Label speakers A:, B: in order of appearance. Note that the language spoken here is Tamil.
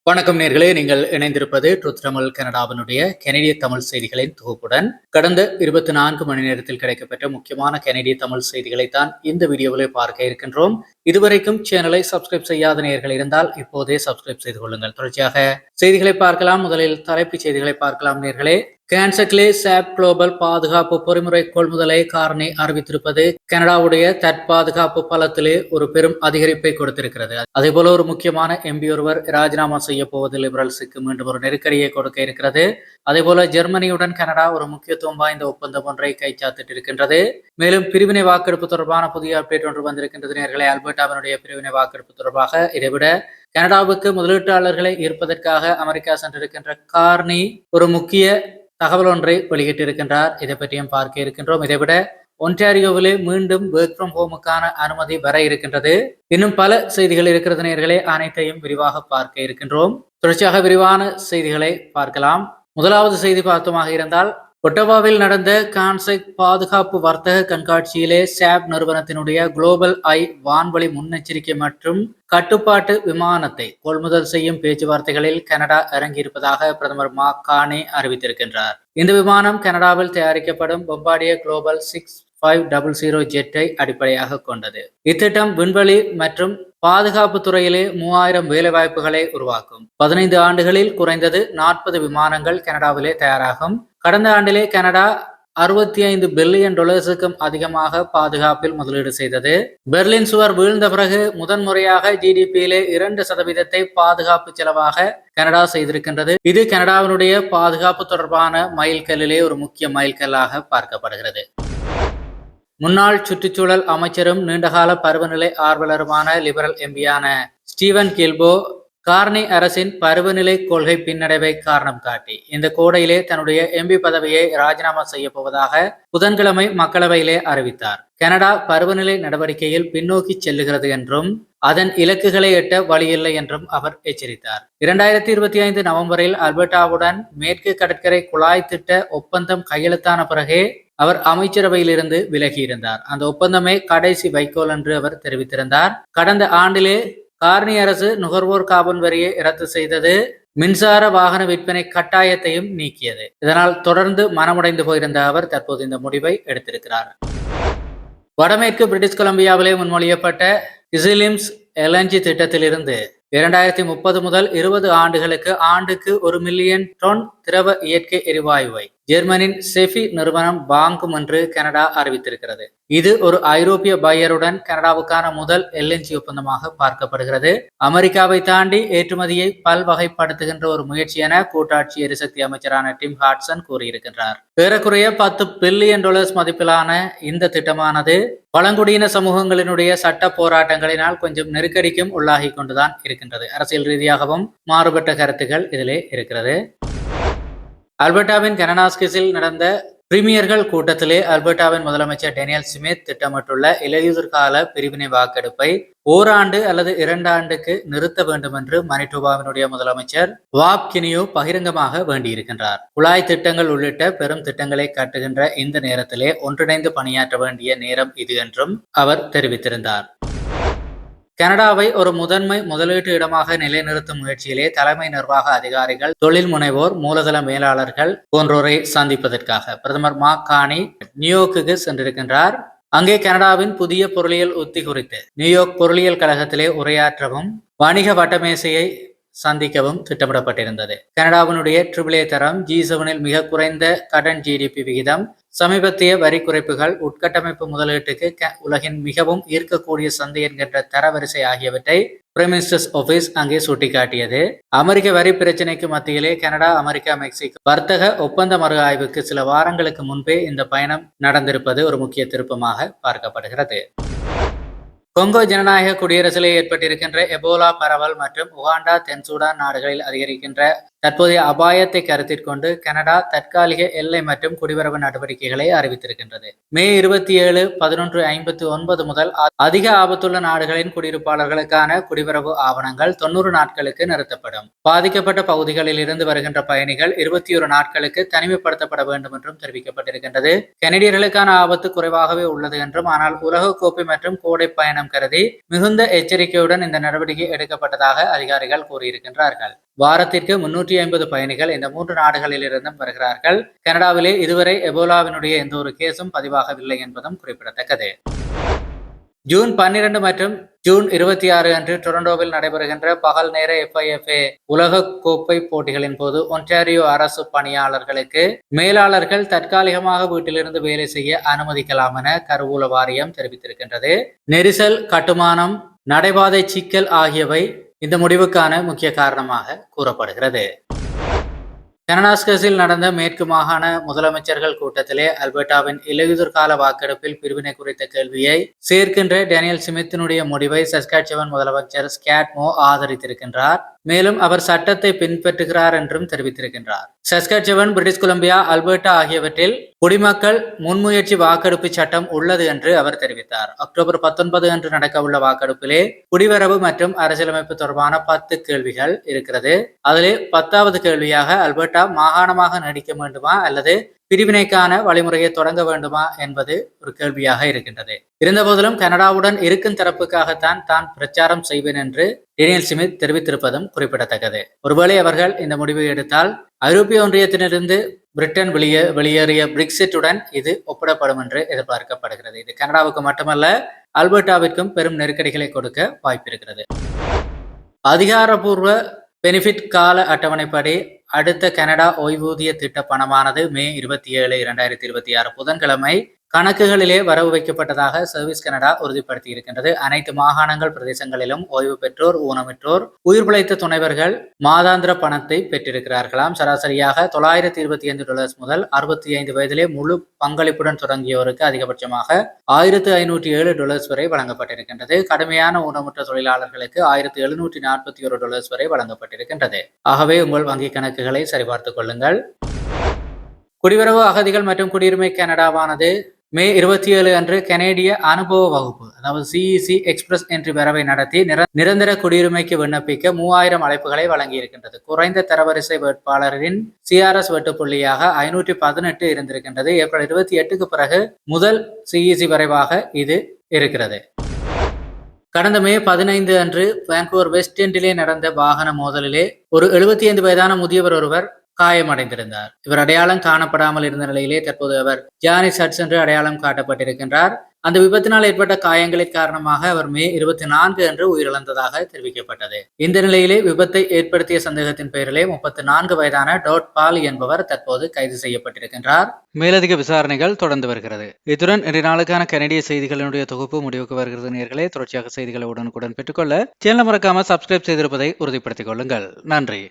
A: வணக்கம் நேர்களே, நீங்கள் இணைந்திருப்பது ட்ரூத் தமிழ் கனடாவினுடைய கனடிய தமிழ் செய்திகளின் தொகுப்புடன். கடந்த 24 மணி நேரத்தில் கிடைக்கப்பெற்ற முக்கியமான கனடிய தமிழ் செய்திகளை தான் இந்த வீடியோவில் பார்க்க இருக்கின்றோம். இதுவரைக்கும் சேனலை சப்ஸ்கிரைப் செய்யாத நேர்கள் இருந்தால் இப்போதே சப்ஸ்கிரைப் செய்து கொள்ளுங்கள். தொடர்ச்சியாக செய்திகளை பார்க்கலாம். முதலில் தலைப்புச் செய்திகளை பார்க்கலாம் நேர்களே. கேன்சக்லே சாப் குளோபல் பாதுகாப்பு பொறிமுறை கொள்முதலை காரணி அறிவித்திருப்பது கனடாவுடைய தற்பாதுகாப்பு பலத்திலே ஒரு பெரும் அதிகரிப்பை கொடுத்திருக்கிறது. அதே போல ஒரு முக்கியமான எம்பி ஒருவர் ராஜினாமா செய்ய போவது லிபரல்ஸுக்கு மீண்டும் ஒரு நெருக்கடியை கொடுக்க இருக்கிறது. அதே போல ஜெர்மனியுடன் கனடா ஒரு முக்கியத்துவம் வாய்ந்த ஒப்பந்தம் ஒன்றை கைச்சாத்திட்டு இருக்கின்றது. மேலும் பிரிவினை வாக்கெடுப்பு தொடர்பான புதிய அப்டேட் ஒன்று வந்திருக்கின்றது நேர்களை. அல்பர்டாவினுடைய பிரிவினை வாக்கெடுப்பு தொடர்பாக இதைவிட கனடாவுக்கு முதலீட்டாளர்களை ஈர்ப்பதற்காக அமெரிக்கா சென்றிருக்கின்ற கார்னி ஒரு முக்கிய தகவல் ஒன்றை வெளியிட்டிருக்கின்றார். இதை பற்றியும் பார்க்க இருக்கின்றோம். இதைவிட ஒன்டாரியோவிலே மீண்டும் ஒர்க் ஃப்ரம் ஹோமுக்கான அனுமதி வர இருக்கின்றது. இன்னும் பல செய்திகள் இருக்கிறது நேர்களே, அனைத்தையும் விரிவாக பார்க்க இருக்கின்றோம். தொடர்ச்சியாக விரிவான செய்திகளை பார்க்கலாம். முதலாவது செய்தி பார்த்தமாக இருந்தால், ஒட்டவாவில் நடந்த கான்செக்ட் பாதுகாப்பு வர்த்தக கண்காட்சியிலே சாப் நிறுவனத்தினுடைய குளோபல் ஐ வான்வழி முன்னெச்சரிக்கை மற்றும் கட்டுப்பாட்டு விமானத்தை கொள்முதல் செய்யும் பேச்சுவார்த்தைகளில் கனடா இறங்கியிருப்பதாக பிரதமர் மார்க் கார்னி அறிவித்திருக்கின்றார். இந்த விமானம் கனடாவில் தயாரிக்கப்படும் பொம்பார்டியர் குளோபல் 6500 ஜெட்டை அடிப்படையாக கொண்டது. இத்திட்டம் விண்வெளி மற்றும் பாதுகாப்பு துறையிலே 3000 வேலைவாய்ப்புகளை உருவாக்கும். 15 ஆண்டுகளில் குறைந்தது 40 விமானங்கள் கனடாவிலே தயாராகும். கடந்த ஆண்டிலே கனடா $65 பில்லியன் அதிகமாக பாதுகாப்பில் முதலீடு செய்தது. பெர்லின் சுவர் வீழ்ந்த பிறகு முதன்முறையாக ஜிடிபியிலே 2% பாதுகாப்பு செலவாக கனடா செய்திருக்கின்றது. இது கனடாவினுடைய பாதுகாப்பு தொடர்பான மைல்கல்லிலே ஒரு முக்கிய மைல்கல்லாக பார்க்கப்படுகிறது. முன்னாள் சுற்றுச்சூழல் அமைச்சரும் நீண்டகால பருவநிலை ஆர்வலருமான லிபரல் எம்பியான ஸ்டீவன் கில்போ கார்னி அரசின் பருவநிலை கொள்கை பின்னடைவை காரணம் காட்டி இந்த கோடையிலே தன்னுடைய எம்பி பதவியை ராஜினாமா செய்ய போவதாக புதன்கிழமை மக்களவையிலே அறிவித்தார். கனடா பருவநிலை நடவடிக்கையில் பின்னோக்கி செல்லுகிறது என்றும் அதன் இலக்குகளை எட்ட வழியில்லை என்றும் அவர் எச்சரித்தார். 2025 நவம்பரில் அல்பர்டாவுடன் மேற்கு கடற்கரை குழாய் திட்ட ஒப்பந்தம் கையெழுத்தான பிறகே அவர் அமைச்சரவையிலிருந்து விலகியிருந்தார். அந்த ஒப்பந்தமே கடைசி வைக்கோல் என்று அவர் தெரிவித்திருந்தார். கடந்த ஆண்டிலே கார்னி அரசு நுகர்வோர் கார்பன் வரியை ரத்து செய்தது. மின்சார வாகன விற்பனை கட்டாயத்தையும் நீக்கியது. இதனால் தொடர்ந்து மனமுடைந்து போயிருந்த அவர் தற்போது இந்த முடிவை எடுத்திருக்கிறார். வடமேற்கு பிரிட்டிஷ் கொலம்பியாவிலே முன்மொழியப்பட்ட இசிலிம்ஸ் எல்என்ஜி திட்டத்திலிருந்து 2030 முதல் 20 ஆண்டுகளுக்கு ஆண்டுக்கு 1 மில்லியன் டன் திரவ இயற்கை எரிவாயுவை ஜெர்மனின் செஃபி நிறுவனம் வாங்கும் என்று கனடா அறிவித்திருக்கிறது. இது ஒரு ஐரோப்பிய பையருடன் கனடாவுக்கான முதல் எல்என்ஜி ஒப்பந்தமாக பார்க்கப்படுகிறது. அமெரிக்காவை தாண்டி ஏற்றுமதியை பல்வகைப்படுத்துகின்ற ஒரு முயற்சி என கூட்டாட்சி எரிசக்தி அமைச்சரான டிம் ஹாட்சன் கூறியிருக்கின்றார். ஏறக்குறைய $10 பில்லியன் மதிப்பிலான இந்த திட்டமானது பழங்குடியின சமூகங்களினுடைய சட்ட போராட்டங்களினால் கொஞ்சம் நெருக்கடிக்கும் உள்ளாகி கொண்டுதான் இருக்கின்றது. அரசியல் ரீதியாகவும் மாறுபட்ட கருத்துக்கள் இதிலே இருக்கிறது. அல்பர்டாவின் கனடாஸ்கிஸில் நடந்த பிரீமியர்கள் கூட்டத்திலே அல்பர்டாவின் முதலமைச்சர் டேனியல் ஸ்மித் திட்டமிட்டுள்ள இலையுதிர் கால பிரிவினை வாக்கெடுப்பை ஓராண்டு அல்லது 2 ஆண்டுக்கு நிறுத்த வேண்டும் என்று மனிடோபாவினுடைய முதலமைச்சர் வாப் கினியோ பகிரங்கமாக வேண்டியிருக்கின்றார். குழாய் திட்டங்கள் உள்ளிட்ட பெரும் திட்டங்களை கட்டுகின்ற இந்த நேரத்திலே ஒன்றிணைந்து பணியாற்ற வேண்டிய நேரம் இது என்றும் அவர் தெரிவித்திருந்தார். கனடாவை ஒரு முதன்மை முதலீட்டு இடமாக நிலைநிறுத்தும் முயற்சியிலே தலைமை நிர்வாக அதிகாரிகள், தொழில் முனைவோர், மூலதன மேலாளர்கள் போன்றோரை சந்திப்பதற்காக பிரதமர் மார்க் கார்னி நியூயோர்க்குக்கு சென்றிருக்கின்றார். அங்கே கனடாவின் புதிய பொருளியல் உத்தி குறித்து நியூயார்க் பொருளியல் கழகத்திலே உரையாற்றவும் வணிக வட்டமேசையை சந்திக்கவும் திட்டமிடப்பட்டிருந்தது. கனடாவினுடைய AAA தரம், G7இல் மிக குறைந்த கடன் GDP விகிதம், சமீபத்திய வரி குறைப்புகள், உட்கட்டமைப்பு முதலீட்டுக்கு உலகின் மிகவும் ஈர்க்கக்கூடிய சந்தை என்கின்ற தரவரிசை ஆகியவற்றை பிரைம் மினிஸ்டர்ஸ் ஆபீஸ் அங்கே சுட்டிக்காட்டியது. அமெரிக்க வரி பிரச்சினைக்கு மத்தியிலே கனடா, அமெரிக்கா, மெக்சிகோ வர்த்தக ஒப்பந்த மறு ஆய்வுக்கு சில வாரங்களுக்கு முன்பே இந்த பயணம் நடந்திருப்பது ஒரு முக்கிய திருப்பமாக பார்க்கப்படுகிறது. கொங்கோ ஜனநாயக குடியரசிலே ஏற்பட்டிருக்கின்ற எபோலா பரவல் மற்றும் உகாண்டா, தென் சூடான் நாடுகளில் அதிகரிக்கின்ற தற்போதைய அபாயத்தை கருத்தில் கொண்டு கனடா தற்காலிக எல்லை மற்றும் குடிவரவு நடவடிக்கைகளை அறிவித்திருக்கின்றது. மே 27, 11:59 முதல் அதிக ஆபத்துள்ள நாடுகளின் குடியிருப்பாளர்களுக்கான குடிவரவு ஆவணங்கள் 90 நாட்களுக்கு நிறுத்தப்படும். பாதிக்கப்பட்ட பகுதிகளில் இருந்து வருகின்ற பயணிகள் 21 நாட்களுக்கு தனிமைப்படுத்தப்பட வேண்டும் என்றும் தெரிவிக்கப்பட்டிருக்கின்றது. கனடியர்களுக்கான ஆபத்து குறைவாகவே உள்ளது என்றும், ஆனால் உலக கோப்பை மற்றும் கோடை பயணம் எனும் கருதி மிகுந்த எச்சரிக்கையுடன் இந்த நடவடிக்கை எடுக்கப்பட்டதாக அதிகாரிகள் கூறியிருக்கின்றார்கள். வாரத்திற்கு 350 பயணிகள் இந்த 3 நாடுகளில் இருந்தும் வருகிறார்கள். கனடாவிலே இதுவரை எபோலாவினுடைய எந்த ஒரு கேஸும் பதிவாகவில்லை என்பதும் குறிப்பிடத்தக்கது. ஜூன் 12 மற்றும் ஜூன் 26 அன்று டொரண்டோவில் நடைபெறுகின்ற பகல் நேர FIFA உலக கோப்பை போட்டிகளின் போது ஒன்டாரியோ அரசு பணியாளர்களுக்கு மேலாளர்கள் தற்காலிகமாக வீட்டிலிருந்து வேலை செய்ய அனுமதிக்கலாம் என கருவூல வாரியம் தெரிவித்திருக்கின்றது. நெரிசல், கட்டுமானம், நடைபாதை சிக்கல் ஆகியவை இந்த முடிவுக்கான முக்கிய காரணமாக கூறப்படுகிறது. கனடாஸ்கஸில் நடந்த மேற்கு மாகாண முதலமைச்சர்கள் கூட்டத்திலே அல்பர்டாவின் இலையுதிர் கால வாக்கெடுப்பில் பிரிவினை குறித்த கேள்வியை சேர்க்கின்ற டேனியல் ஸ்மித்தினுடைய முடிவை சஸ்காட்சவன் முதலமைச்சர் ஸ்காட் மோ ஆதரித்திருக்கின்றார். மேலும் அவர் சட்டத்தை பின்பற்றுகிறார் என்றும் தெரிவித்திருக்கின்றார். சஸ்காட்சவன், பிரிட்டிஷ் கொலம்பியா, அல்பர்டா ஆகியவற்றில் குடிமக்கள் முன்முயற்சி வாக்கெடுப்பு சட்டம் உள்ளது என்று அவர் தெரிவித்தார். அக்டோபர் 19 அன்று நடக்கவுள்ள வாக்கெடுப்பிலே குடிவரவு மற்றும் அரசியலமைப்பு தொடர்பான 10 கேள்விகள் இருக்கிறது. அதிலே 10வது கேள்வியாக அல்பர்டா மாகாணமாக நீடிக்க வேண்டுமா அல்லது பிரிவினைக்கான வழிமுறையை தொடங்க வேண்டுமா என்பது ஒரு கேள்வியாக இருக்கின்றது. இருந்தபோதிலும் கனடாவுடன் இருக்கும் தரப்புக்காகத்தான் தான் பிரச்சாரம் செய்வேன் என்று டேனியல் ஸ்மித் தெரிவித்திருப்பதும் குறிப்பிடத்தக்கது. ஒருவேளை அவர்கள் இந்த முடிவை எடுத்தால் ஐரோப்பிய ஒன்றியத்திலிருந்து பிரிட்டன் வெளியேறிய பிரெக்சிட்டுடன் இது ஒப்பிடப்படும் என்று எதிர்பார்க்கப்படுகிறது. இது கனடாவுக்கு மட்டுமல்ல, அல்பர்டாவிற்கும் பெரும் நெருக்கடிகளை கொடுக்க வாய்ப்பிருக்கிறது. அதிகாரப்பூர்வ பெனிஃபிட் கால அட்டவணைப்படி அடுத்த கனடா ஓய்வூதிய திட்ட பணமானது மே 27, 2026 புதன்கிழமை கணக்குகளிலே வரவு வைக்கப்பட்டதாக சர்வீஸ் கனடா உறுதிப்படுத்தி இருக்கின்றது. அனைத்து மாகாணங்கள், பிரதேசங்களிலும் ஓய்வு பெற்றோர், ஊனமிற்றோர், உயிர் பிழைத்த துணைவர்கள் மாதாந்திர பணத்தை பெற்றிருக்கிறார்களாம். சராசரியாக $925 முதல் 65 வயதிலே முழு பங்களிப்புடன் தொடங்கியோருக்கு அதிகபட்சமாக $1507 வரை வழங்கப்பட்டிருக்கின்றது. கடுமையான ஊனமுற்ற தொழிலாளர்களுக்கு $1741 வரை வழங்கப்பட்டிருக்கின்றது. ஆகவே உங்கள் வங்கி கணக்குகளை சரிபார்த்துக் கொள்ளுங்கள். குடிவரவு, அகதிகள் மற்றும் குடியுரிமை கனடாவானது மே 27 அன்று கனேடிய அனுபவ வகுப்பு, அதாவது CEC எக்ஸ்பிரஸ் என்ட்ரி வரவை நடத்தி நிரந்தர குடியுரிமைக்கு விண்ணப்பிக்க 3000 அழைப்புகளை வழங்கியிருக்கின்றது. குறைந்த தரவரிசை வேட்பாளரின் CRS வெட்டுப்புள்ளியாக 518 இருந்திருக்கின்றது. ஏப்ரல் 28க்கு பிறகு முதல் CEC வரைவாக இது இருக்கிறது. கடந்த மே 15 அன்று வான்கூவர் வெஸ்ட் எண்டிலே நடந்த வாகன மோதலிலே ஒரு 75 வயதான முதியவர் ஒருவர் காயமடைந்திருந்தார். இவர் அடையாளம் காணப்படாமல் இருந்த நிலையிலே தற்போது அவர் ஜானிஸ் ஹட்ஸ் என்று அடையாளம் காட்டப்பட்டிருக்கின்றார். அந்த விபத்தினால் ஏற்பட்ட காயங்களின் காரணமாக அவர் மே 24 அன்று உயிரிழந்ததாக தெரிவிக்கப்பட்டது. இந்த நிலையிலே விபத்தை ஏற்படுத்திய சந்தேகத்தின் பெயரிலே 34 வயதான டாட் பால் என்பவர் தற்போது கைது செய்யப்பட்டிருக்கின்றார். மேலதிக விசாரணைகள் தொடர்ந்து வருகிறது. இத்துடன் இன்றைய நாளுக்கான கனடிய செய்திகளினுடைய தொகுப்பு முடிவுக்கு வருகிறது. நேயர்களே, தொடர்ச்சியாக செய்திகளை உடனுக்குடன் பெற்றுக்கொள்ள சேனலை மறக்காம சப்ஸ்கிரைப் செய்திருப்பதை உறுதிப்படுத்திக் கொள்ளுங்கள். நன்றி.